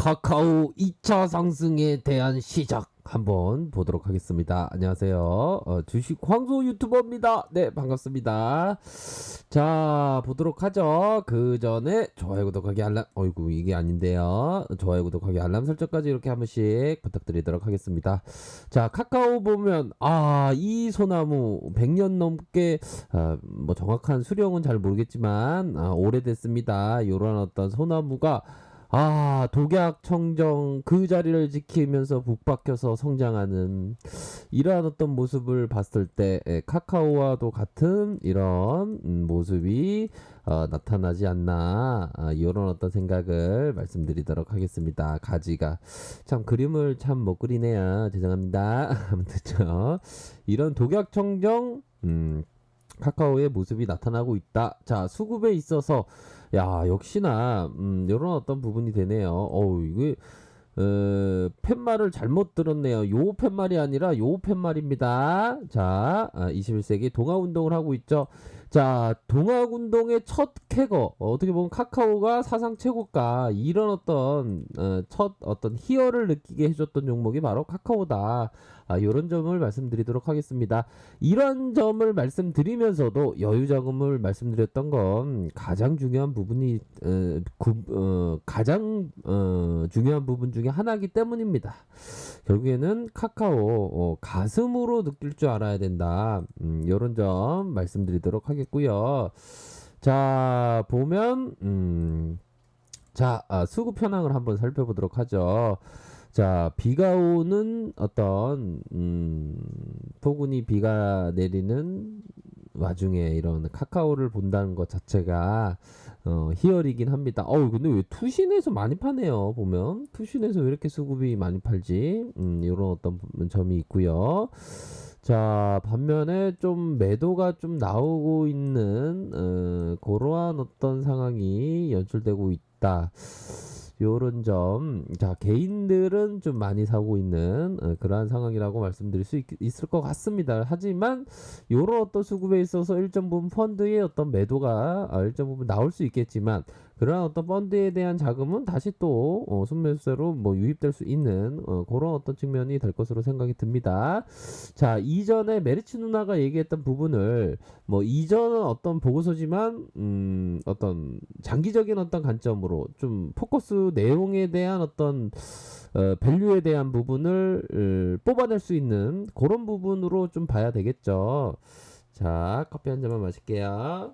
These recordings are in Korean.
카카오 2차 상승에 대한 시작 한번 보도록 하겠습니다. 안녕하세요. 주식 황소 유튜버입니다. 네, 반갑습니다. 자, 보도록 하죠. 그 전에 좋아요, 구독하기, 알람, 어이구, 이게 아닌데요. 좋아요, 구독하기, 알람 설정까지 이렇게 한 번씩 부탁드리도록 하겠습니다. 자, 카카오 보면, 이 소나무 100년 넘게, 뭐 정확한 수령은 잘 모르겠지만, 오래됐습니다. 요런 어떤 소나무가 독약 청정 그 자리를 지키면서 북박혀서 성장하는 이러한 어떤 모습을 봤을 때 카카오와도 같은 이런 모습이 나타나지 않나 이런 어떤 생각을 말씀드리도록 하겠습니다. 가지가 참 그림을 참 못 그리네요. 죄송합니다. 아무튼 이런 독약 청정 카카오의 모습이 나타나고 있다. 자, 수급에 있어서 역시나 이런 어떤 부분이 되네요. 이게 팻말을 잘못 들었네요. 요 팻말이 아니라 요 팻말입니다. 자, 21세기 동학운동을 하고 있죠. 자, 동학운동의 첫 캐거, 어떻게 보면 카카오가 사상 최고가, 이런 어떤 첫 어떤 희열을 느끼게 해줬던 종목이 바로 카카오다. 이런 점을 말씀드리도록 하겠습니다. 이런 점을 말씀드리면서도 여유 자금을 말씀드렸던 건 가장 중요한 부분이 가장 중요한 부분 중에 하나이기 때문입니다. 결국에는 카카오 가슴으로 느낄 줄 알아야 된다. 이런 점 말씀드리도록 하겠고요. 자, 보면 수급 현황을 한번 살펴보도록 하죠. 자, 비가 오는 어떤 포근히 비가 내리는 와중에 이런 카카오를 본다는 것 자체가 희열이긴 합니다. 근데 왜 투신에서 많이 파네요. 보면 투신에서 왜 이렇게 수급이 많이 팔지? 이런 어떤 점이 있고요. 자, 반면에 좀 매도가 좀 나오고 있는 그러한 어떤 상황이 연출되고 있다. 요런 점, 자, 개인들은 좀 많이 사고 있는 그러한 상황이라고 말씀드릴 수 있을 것 같습니다. 하지만 요런 어떤 수급에 있어서 일정 부분 펀드의 어떤 매도가 일정 부분 나올 수 있겠지만, 그러한 어떤 펀드에 대한 자금은 다시 또 순매수세로 뭐 유입될 수 있는 그런 어떤 측면이 될 것으로 생각이 듭니다. 자, 이전에 메리츠 누나가 얘기했던 부분을 뭐 이전은 어떤 보고서지만 어떤 장기적인 어떤 관점으로 좀 포커스 내용에 대한 어떤 밸류에 대한 부분을 뽑아낼 수 있는 그런 부분으로 좀 봐야 되겠죠. 자, 커피 한 잔만 마실게요.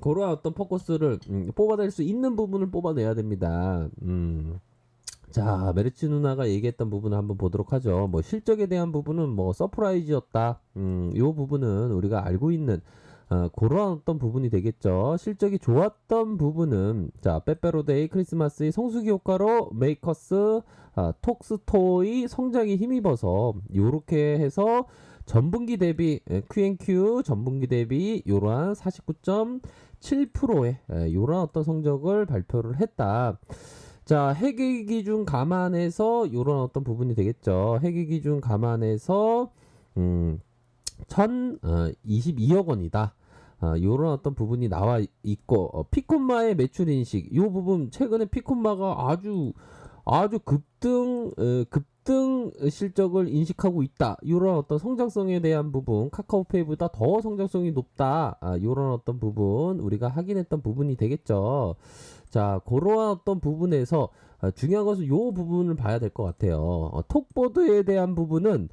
그러한 어떤 포커스를 뽑아낼 수 있는 부분을 뽑아내야 됩니다. 자, 메르츠 누나가 얘기했던 부분을 한번 보도록 하죠. 뭐 실적에 대한 부분은 뭐 서프라이즈였다. 요 부분은 우리가 알고 있는 그런 어떤 부분이 되겠죠. 실적이 좋았던 부분은 자, 빼빼로데이 크리스마스의 성수기 효과로 메이커스 톡스토의 성장에 힘입어서 요렇게 해서 전분기 대비 Q&Q 전분기 대비 요러한 49.7%의 요런 어떤 성적을 발표를 했다. 자, 회계 기준 감안해서 요런 어떤 부분이 되겠죠. 회계 기준 감안해서 1022억 원이다. 요런 어떤 부분이 나와 있고, 피콤마의 매출 인식, 요 부분 최근에 피콤마가 아주 급등 실적을 인식하고 있다. 이런 어떤 성장성에 대한 부분, 카카오페이보다 더 성장성이 높다. 이런 어떤 부분 우리가 확인했던 부분이 되겠죠. 자, 그러한 어떤 부분에서 중요한 것은 이 부분을 봐야 될 것 같아요. 톡보드에 대한 부분은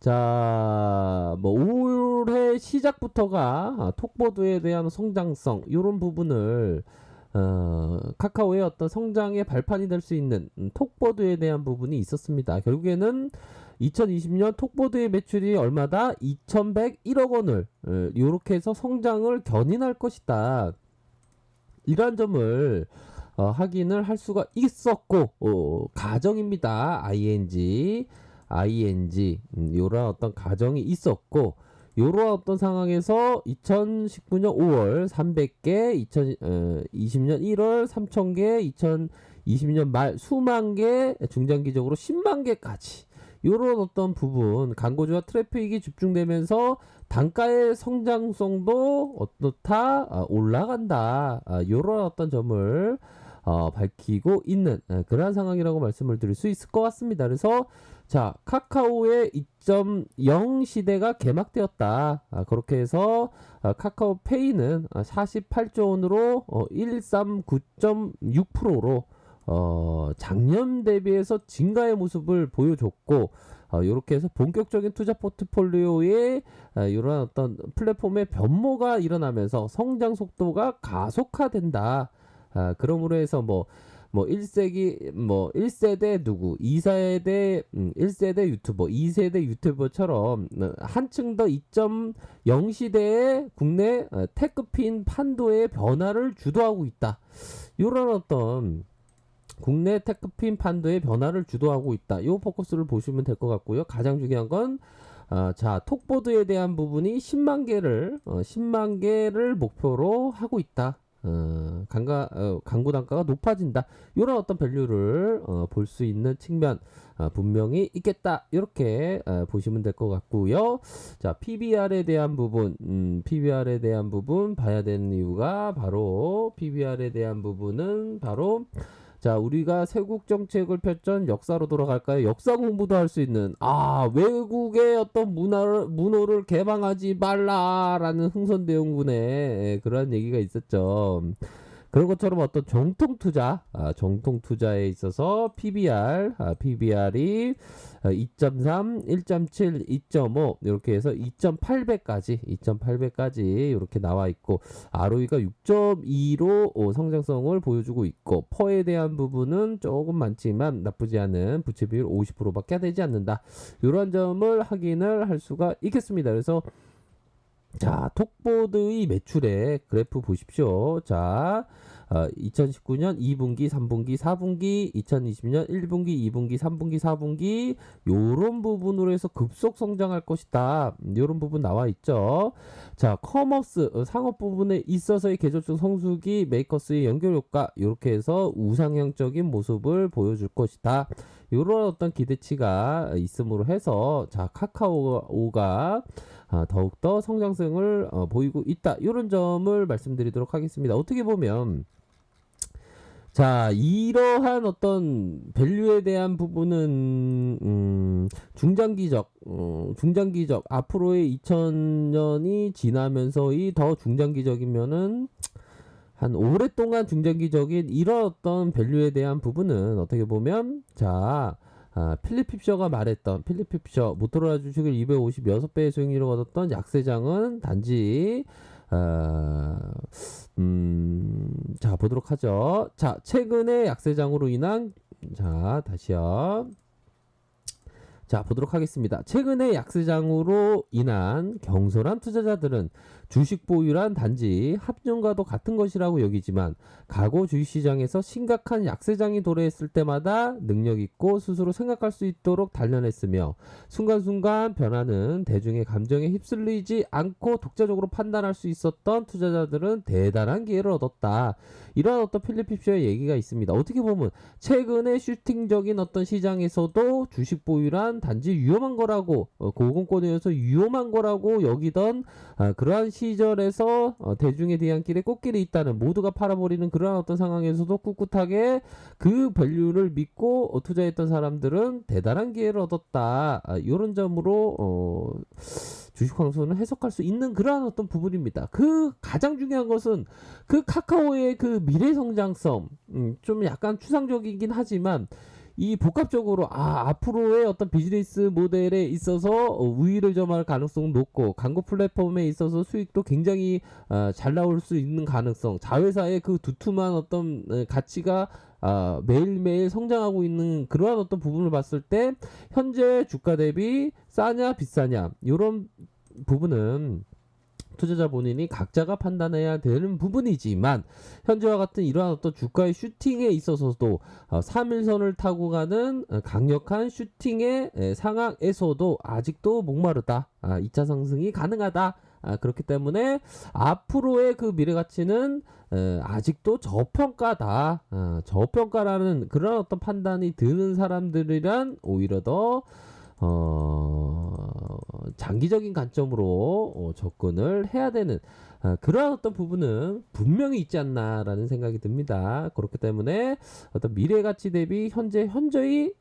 자, 뭐 올해 시작부터가 톡보드에 대한 성장성 이런 부분을 카카오의 어떤 성장의 발판이 될 수 있는 톡보드에 대한 부분이 있었습니다. 결국에는 2020년 톡보드의 매출이 얼마다? 2101억 원을 이렇게 해서 성장을 견인할 것이다. 이러한 점을 확인을 할 수가 있었고, 가정입니다. ING 요런 어떤 가정이 있었고, 요런 어떤 상황에서 2019년 5월 300개, 2020년 1월 3000개, 2020년 말 수만 개, 중장기적으로 10만 개까지 요런 어떤 부분, 광고주와 트래픽이 집중되면서 단가의 성장성도 어떻다? 올라간다. 요런 어떤 점을 밝히고 있는 그러한 상황이라고 말씀을 드릴 수 있을 것 같습니다. 그래서 자, 카카오의 2.0 시대가 개막되었다. 그렇게 해서 카카오페이는 48조 원으로 139.6%로 작년 대비해서 증가의 모습을 보여줬고, 이렇게 해서 본격적인 투자 포트폴리오에 이런 어떤 플랫폼의 변모가 일어나면서 성장 속도가 가속화된다. 그러므로 해서 뭐 1세기 1세대 누구 2세대 1세대 유튜버 2세대 유튜버처럼 한층 더 2.0 시대의 국내 테크핀 판도의 변화를 주도하고 있다. 이런 어떤 국내 테크핀 판도의 변화를 주도하고 있다. 이 포커스를 보시면 될 것 같고요. 가장 중요한 건 자, 톡보드에 대한 부분이 10만 개를 목표로 하고 있다. 광고 단가가 높아진다. 이런 어떤 밸류를 볼 수 있는 측면 분명히 있겠다. 이렇게 보시면 될 것 같고요. 자, PBR에 대한 부분, PBR에 대한 부분 봐야 되는 이유가 바로 PBR에 대한 부분은 바로 자, 우리가 세국 정책을 펼쳤던 역사로 돌아갈까요? 역사 공부도 할 수 있는 외국의 어떤 문호를 개방하지 말라라는 흥선대원군의 그러한 얘기가 있었죠. 그런 것처럼 어떤 정통 투자에 있어서 PBR이 2.3, 1.7, 2.5 이렇게 해서 2.8배까지 이렇게 나와 있고, ROE가 6.2로 성장성을 보여주고 있고, 퍼에 대한 부분은 조금 많지만 나쁘지 않은 부채 비율 50%밖에 되지 않는다. 이런 점을 확인을 할 수가 있겠습니다. 그래서 자, 톡보드의 매출액 그래프 보십시오. 자, 2019년 2분기, 3분기, 4분기, 2020년 1분기, 2분기, 3분기, 4분기 요런 부분으로 해서 급속 성장할 것이다. 요런 부분 나와 있죠. 자, 커머스 상업 부분에 있어서의 계절적 성수기 메이커스의 연결 효과 이렇게 해서 우상향적인 모습을 보여줄 것이다. 요런 어떤 기대치가 있음으로 해서 자, 카카오가 더욱더 성장성을 보이고 있다. 이런 점을 말씀드리도록 하겠습니다. 어떻게 보면 자, 이러한 어떤 밸류에 대한 부분은 중장기적 앞으로의 2000년이 지나면서의 더 중장기적이면은 한 오랫동안 중장기적인 이런 어떤 밸류에 대한 부분은 어떻게 보면 자, 필립 핍셔가 말했던 모토로라 주식을 256배의 수익률을 얻었던 약세장은 단지 자, 보도록 하죠. 자, 최근의 약세장으로 인한 자, 다시요. 자, 보도록 하겠습니다. 최근의 약세장으로 인한 경솔한 투자자들은 주식 보유란 단지 합종과도 같은 것이라고 여기지만 과거 주식시장에서 심각한 약세장이 도래했을 때마다 능력있고 스스로 생각할 수 있도록 단련했으며 순간순간 변화는 대중의 감정에 휩쓸리지 않고 독자적으로 판단할 수 있었던 투자자들은 대단한 기회를 얻었다. 이런 어떤 필립 핍셔의 얘기가 있습니다. 어떻게 보면 최근에 슈팅적인 어떤 시장에서도 주식 보유란 단지 위험한 거라고 고공권에서 위험한 거라고 여기던 그러한 시절에서 대중의 뒤안길에 꽃길이 있다는 모두가 팔아버리는 그러한 어떤 상황에서도 꿋꿋하게 그 밸류를 믿고 투자했던 사람들은 대단한 기회를 얻었다. 이런 점으로 주식황소는 해석할 수 있는 그러한 어떤 부분입니다. 그 가장 중요한 것은 그 카카오의 그 미래 성장성, 좀 약간 추상적이긴 하지만 이 복합적으로 앞으로의 어떤 비즈니스 모델에 있어서 우위를 점할 가능성 높고 광고 플랫폼에 있어서 수익도 굉장히 잘 나올 수 있는 가능성, 자회사의 그 두툼한 어떤 가치가 매일매일 성장하고 있는 그러한 어떤 부분을 봤을 때 현재 주가 대비 싸냐 비싸냐 이런 부분은 투자자 본인이 각자가 판단해야 되는 부분이지만 현재와 같은 이러한 어떤 주가의 슈팅에 있어서도 3일선을 타고 가는 강력한 슈팅의 상황에서도 아직도 목마르다. 2차 상승이 가능하다. 그렇기 때문에 앞으로의 그 미래 가치는 아직도 저평가다. 저평가라는 그런 어떤 판단이 드는 사람들이란 오히려 더 장기적인 관점으로 접근을 해야 되는 그러한 어떤 부분은 분명히 있지 않나라는 생각이 듭니다. 그렇기 때문에 어떤 미래 가치 대비 현저히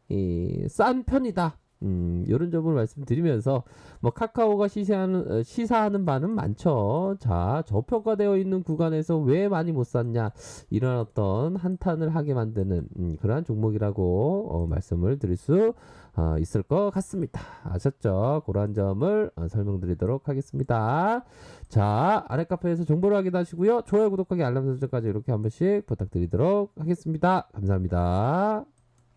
싼 편이다. 이런 점을 말씀드리면서 뭐 카카오가 시사하는 바는 많죠. 자, 저평가되어 있는 구간에서 왜 많이 못 샀냐 이런 어떤 한탄을 하게 만드는 그러한 종목이라고 말씀을 드릴 수 있을 것 같습니다. 아셨죠? 그러한 점을 설명드리도록 하겠습니다. 자, 아래 카페에서 정보를 확인하시고요. 좋아요, 구독하기, 알람 설정까지 이렇게 한 번씩 부탁드리도록 하겠습니다. 감사합니다.